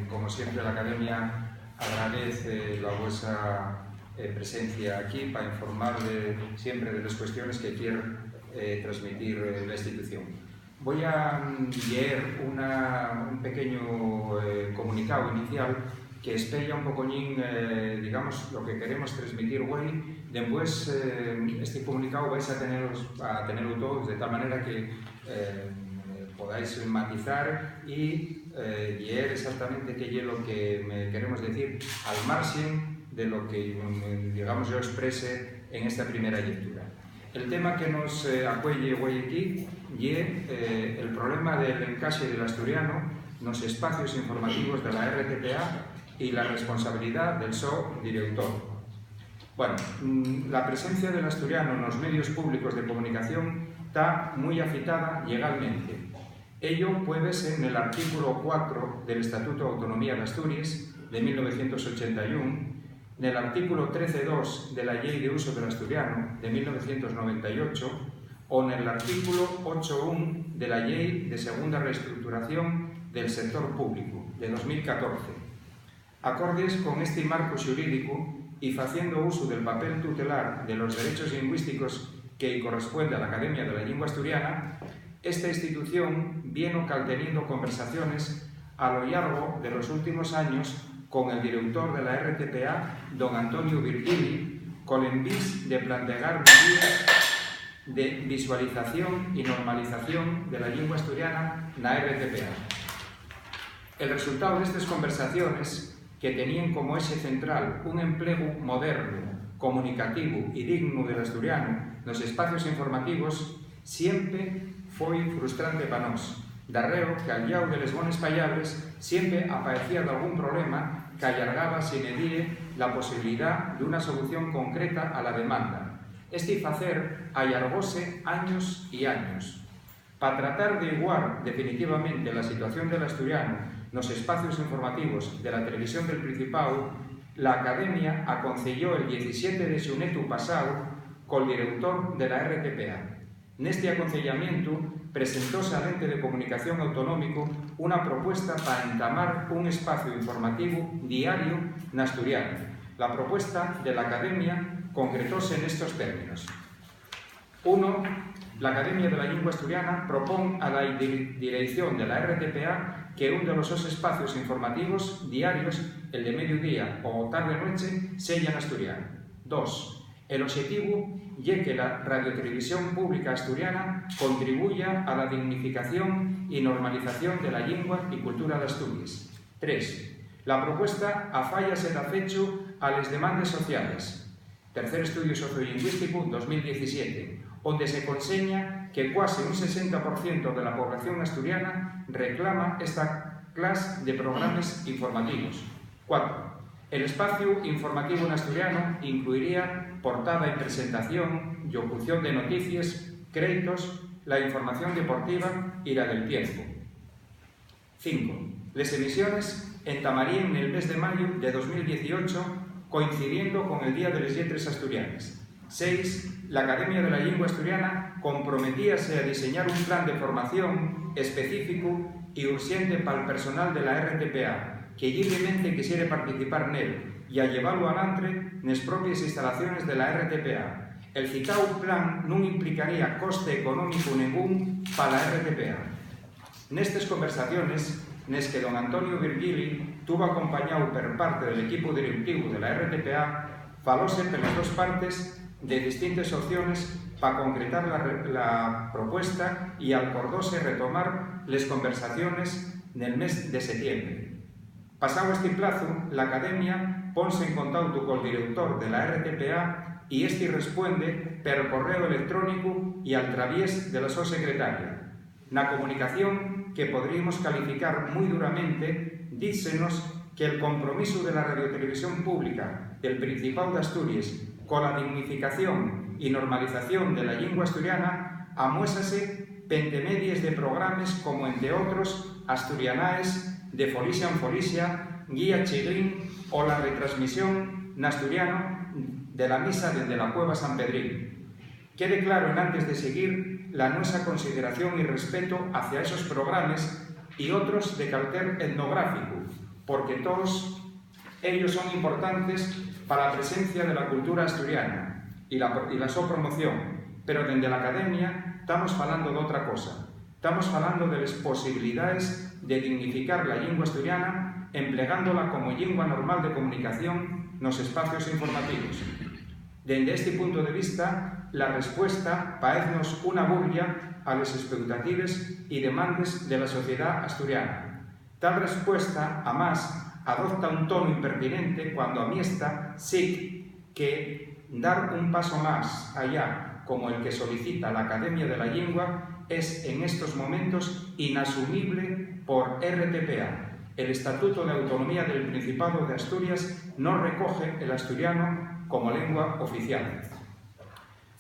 Como siempre, la Academia agradece la vuestra presencia aquí para informar siempre de las cuestiones que quiere transmitir la institución. Voy a leer un pequeño comunicado inicial que espella un pocoñín, digamos, lo que queremos transmitir hoy. Después, este comunicado vais a tenerlo todos de tal manera que podáis matizar y leer exactamente qué es lo que me queremos decir al margen de lo que, digamos, yo exprese en esta primera lectura. El tema que nos acuelle hoy aquí es el problema del encaxe del asturiano nos espacios informativos de la RTPA y la responsabilidad del seu director. Bueno, la presencia del asturiano en los medios públicos de comunicación está muy agitada legalmente. Ello puede ser en el artículo 4 del Estatuto de Autonomía de Asturias de 1981, en el artículo 13.2 de la Ley de Uso del Asturiano de 1998 o en el artículo 8.1 de la Ley de Segunda Reestructuración del Sector Público de 2014. Acordes con este marco xurídico y faciendo uso del papel tutelar de los derechos lingüísticos que corresponde a la Academia de la Lengua Asturiana, esta institución viene teniendo conversaciones a lo largo de los últimos años con el director de la RTPA, don Antonio Virgili, con el envís de plantear medidas de visualización y normalización de la lengua asturiana en la RTPA. El resultado de estas conversaciones, que tenían como eje central un empleo moderno, comunicativo y digno del asturiano nos espacios informativos, siempre foi frustrante para nós. Darreo que al llau de les bones pallables siempre aparecía de algún problema que allargaba sine die la posibilidad de una solución concreta a la demanda. Este facer allargóse años y años. Para tratar de igualar definitivamente la situación del asturiano nos espacios informativos de la televisión del Principado, la Academia aconselló el 17 de xunetu pasado col director de la RTPA. Neste aconsellamiento presentóse al ente de comunicación autonómico una propuesta para entamar un espacio informativo diario en asturiano. La propuesta de la Academia concretóse en estos términos. 1. La Academia de la Lengua Asturiana propone a la dirección de la RTPA que uno de los dos espacios informativos diarios, el de mediodía o tarde-noche, sea en asturiano. 2. El objetivo es que la radiotelevisión pública asturiana contribuya a la dignificación y normalización de la lengua y cultura de Asturias. 3. La propuesta afállase de afecho a las demandas sociales. Tercer estudio sociolingüístico 2017, donde se conseña que casi un 60% de la población asturiana reclama esta clase de programas informativos. 4. El espacio informativo en asturiano incluiría portada y presentación, locución de noticias, créditos, la información deportiva y la del tiempo. 5. Las emisiones entamarían en el mes de mayo de 2018, coincidiendo con el Día de las Lletres Asturianas. 6. La Academia de la Lengua Asturiana comprometíase a diseñar un plan de formación específico y urgente para el personal de la RTPA, que libremente quisiera participar en él y a llevarlo adelante en las propias instalaciones de la RTPA. El citado plan no implicaría coste económico ningún para la RTPA. En estas conversaciones, en las que don Antonio Virgili tuvo acompañado por parte del equipo directivo de la RTPA, falóse por las dos partes de distintas opciones para concretar la propuesta y acordóse retomar las conversaciones en el mes de septiembre. Pasado este plazo, la Academia ponse en contacto con el director de la RTPA y este responde por correo electrónico y al través de la su secretaria. Na comunicación que podríamos calificar muy duramente, dícenos que el compromiso de la radiotelevisión pública del Principado de Asturias con la dignificación y normalización de la lengua asturiana amuésase pentemedies de programas como, entre otros, Asturianaes, de Folicia en Folicia, Guía Chigrín o la retransmisión en asturiano de la misa desde la Cueva San Pedrín. Quede claro, antes de seguir, la nuestra consideración y respeto hacia esos programas y otros de carácter etnográfico, porque todos ellos son importantes para la presencia de la cultura asturiana y la súa promoción, pero dende a Academia estamos falando de outra cosa. Estamos falando de las posibilidades de dignificar la lingua asturiana emplegándola como lingua normal de comunicación nos espacios informativos. Dende este punto de vista, la respuesta paeznos una burla a las expectativas y demandas de la sociedad asturiana. Tal respuesta, además, adopta un tono impertinente cuando amiesta sí que dar un paso más allá, como el que solicita la Academia de la Lengua, es en estos momentos inasumible por RTPA. El Estatuto de Autonomía del Principado de Asturias no recoge el asturiano como lengua oficial.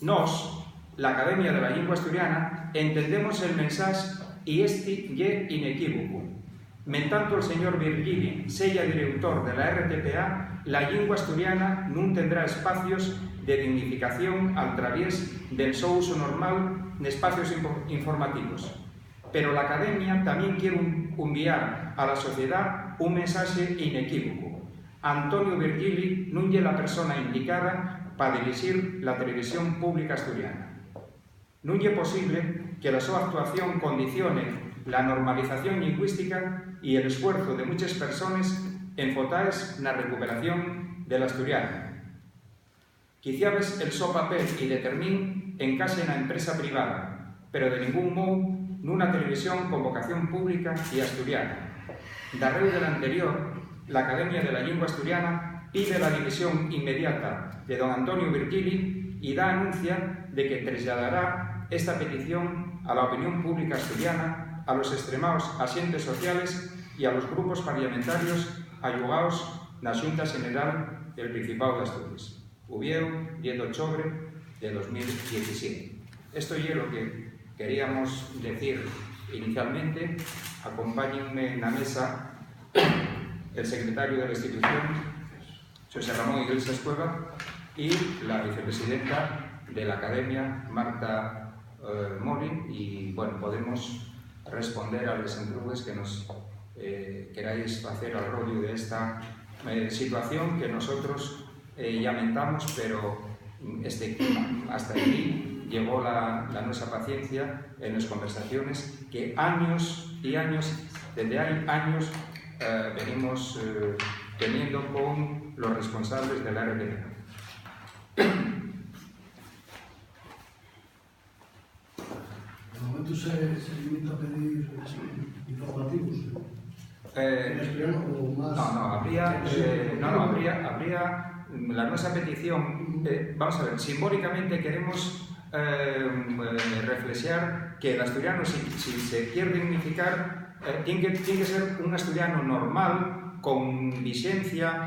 Nos, la Academia de la Lengua Asturiana, entendemos el mensaje y este é inequívoco. Mentanto el señor Virgili sella director de la RTPA, la lengua asturiana non tendrá espacios de dignificación a través del seu uso normal de espacios informativos. Pero la Academia también quiere enviar a la sociedad un mensaje inequívoco. Antonio Virgili non é la persona indicada para dirigir la televisión pública asturiana. Non é posible que la súa actuación condicione la normalización lingüística y el esfuerzo de muchas personas enfocadas en la recuperación del asturiano. Quizás el so papel y determine encase en la empresa privada, pero de ningún modo en una televisión con vocación pública y asturiana. Darreu del anterior, la Academia de la Lengua Asturiana pide la dimisión inmediata de don Antonio Virgili y da anuncia de que trasladará esta petición a la opinión pública asturiana, a los extremados asientes sociales y a los grupos parlamentarios ayugados en la Xunta General del Principado de Asturias. Ubieu, 10 de octubre de 2017. Esto es lo que queríamos decir inicialmente. Acompáñenme en la mesa el secretario de la institución, José Ramón Iglesias Cueva, y la vicepresidenta de la Academia, Marta Mori, y bueno, podemos responder a las entrugues que nos queráis hacer al rollo de esta situación que nosotros lamentamos, pero hasta aquí llegó la nuestra paciencia en las conversaciones que años y años, desde hay años, venimos teniendo con los responsables del RTPA. ¿De momento se limita a pedir informativos? ¿O más? Habría la nuestra petición. Vamos a ver, simbólicamente queremos reflexionar que el asturiano, si se quiere dignificar, tiene que ser un asturiano normal, con vigencia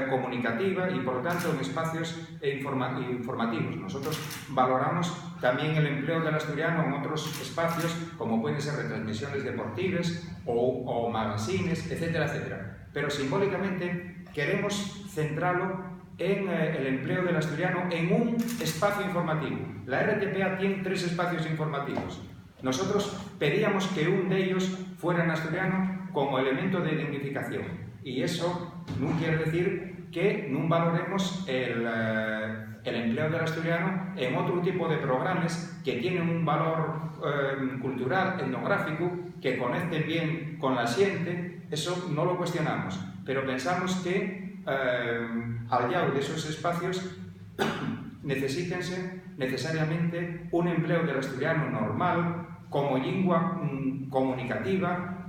comunicativa y por lo tanto en espacios informativos. Nosotros valoramos también el empleo del asturiano en otros espacios como pueden ser retransmisiones deportivas o magazines, etcétera, etcétera. Pero simbólicamente queremos centrarlo en el empleo del asturiano en un espacio informativo. La RTPA tiene 3 espacios informativos. Nosotros pedíamos que uno de ellos fuera en asturiano como elemento de dignificación. Y eso no quiere decir que no valoremos el empleo del asturiano en otro tipo de programas que tienen un valor cultural, etnográfico, que conecten bien con la gente. Eso no lo cuestionamos, pero pensamos que al lado de esos espacios necesítense necesariamente un empleo del asturiano normal como lengua comunicativa,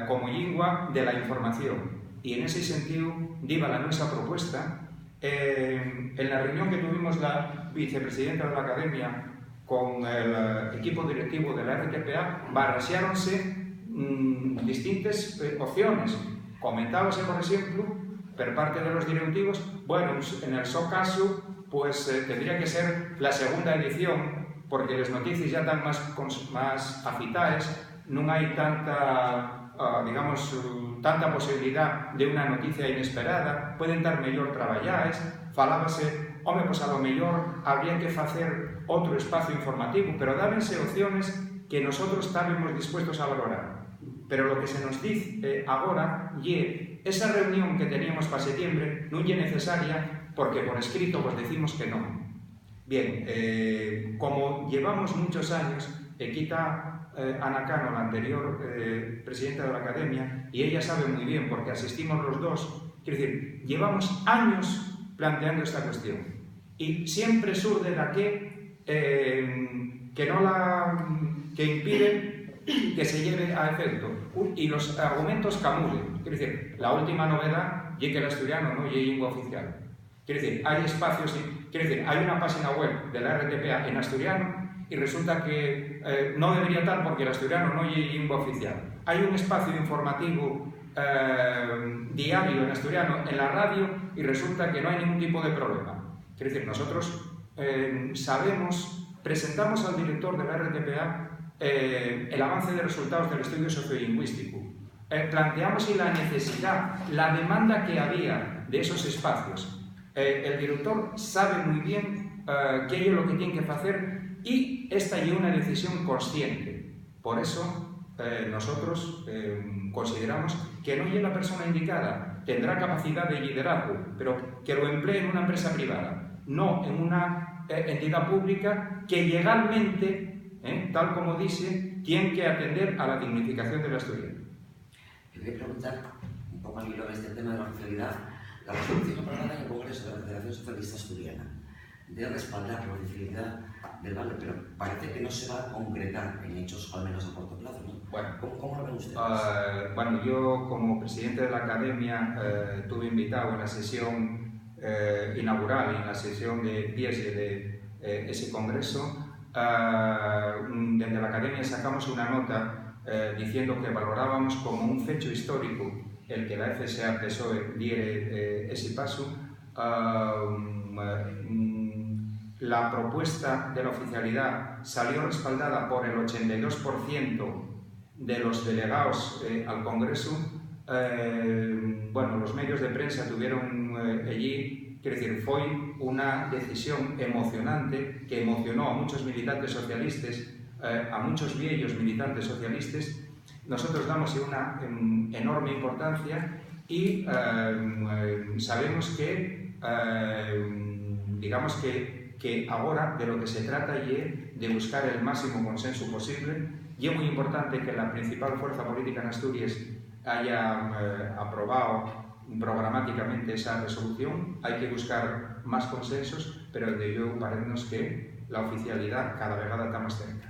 como lengua de la información. Y en ese sentido, diva la nuestra propuesta. En la reunión que tuvimos la vicepresidenta de la Academia con el equipo directivo de la RTPA, barraseáronse distintas opciones. Comentábase, por ejemplo, por parte de los directivos, bueno, en el seu caso, pues tendría que ser la segunda edición, porque las noticias ya están más agitadas, no hay tanta tanta posibilidad de una noticia inesperada, pueden estar mejor traballadas. Falábase, home, pues a lo mejor habría que hacer otro espacio informativo, pero dábense opciones que nosotros estábamos dispuestos a valorar. pero lo que se nos dice agora é esa reunión que teníamos para setembro non é necesaria porque por escrito vos decimos que non. Bien, como llevamos muchos años, quita Ana Cano, la anterior presidenta de la Academia, y ella sabe muy bien porque asistimos los dos, quiero decir, llevamos años planteando esta cuestión y siempre surge la que impide que se lleve a efecto y los argumentos camulen. Quiero decir, la última novedad es que el asturiano no es lengua oficial. Quiero decir, hay espacios, quiero decir, hay una página web de la RTPA en asturiano y resulta que no debería estar porque el asturiano no es lengua oficial. Hay un espacio informativo diario en asturiano en la radio y resulta que no hay ningún tipo de problema. Quiero decir, nosotros presentamos al director de la RTPA el avance de resultados del estudio sociolingüístico. Planteamos la necesidad, la demanda que había de esos espacios. El director sabe muy bien qué es lo que tiene que hacer y esta es una decisión consciente. Por eso nosotros consideramos que no es la persona indicada, tendrá capacidad de liderazgo, pero que lo emplee en una empresa privada, no en una entidad pública que legalmente, tal como dice, tiene que atender a la dignificación del asturiano. Yo quería preguntar, un poco al hilo de este tema de la oficialidad, la resolución aprobada en el Congreso de la Federación Socialista Asturiana debe respaldar la oficialidad del valor, pero parece que no se va a concretar en hechos, al menos a corto plazo, ¿no? Bueno, ¿Cómo lo ven ustedes? Bueno, yo como presidente de la Academia tuve invitado en la sesión inaugural, en la sesión de pies de ese congreso. Desde la Academia sacamos una nota diciendo que valorábamos como un hecho histórico el que la FSA-PSOE diere ese paso. La propuesta de la oficialidad salió respaldada por el 82% de los delegados al Congreso. Bueno, los medios de prensa tuvieron allí, quiero decir, fue una decisión emocionante que emocionó a muchos militantes socialistas, a muchos viejos militantes socialistas. Nosotros damos una enorme importancia y sabemos que, digamos que ahora de lo que se trata es de buscar el máximo consenso posible y es muy importante que la principal fuerza política en Asturias haya aprobado programáticamente esa resolución. Hay que buscar más consensos, pero de ello parece que la oficialidad cada vez está más cerca.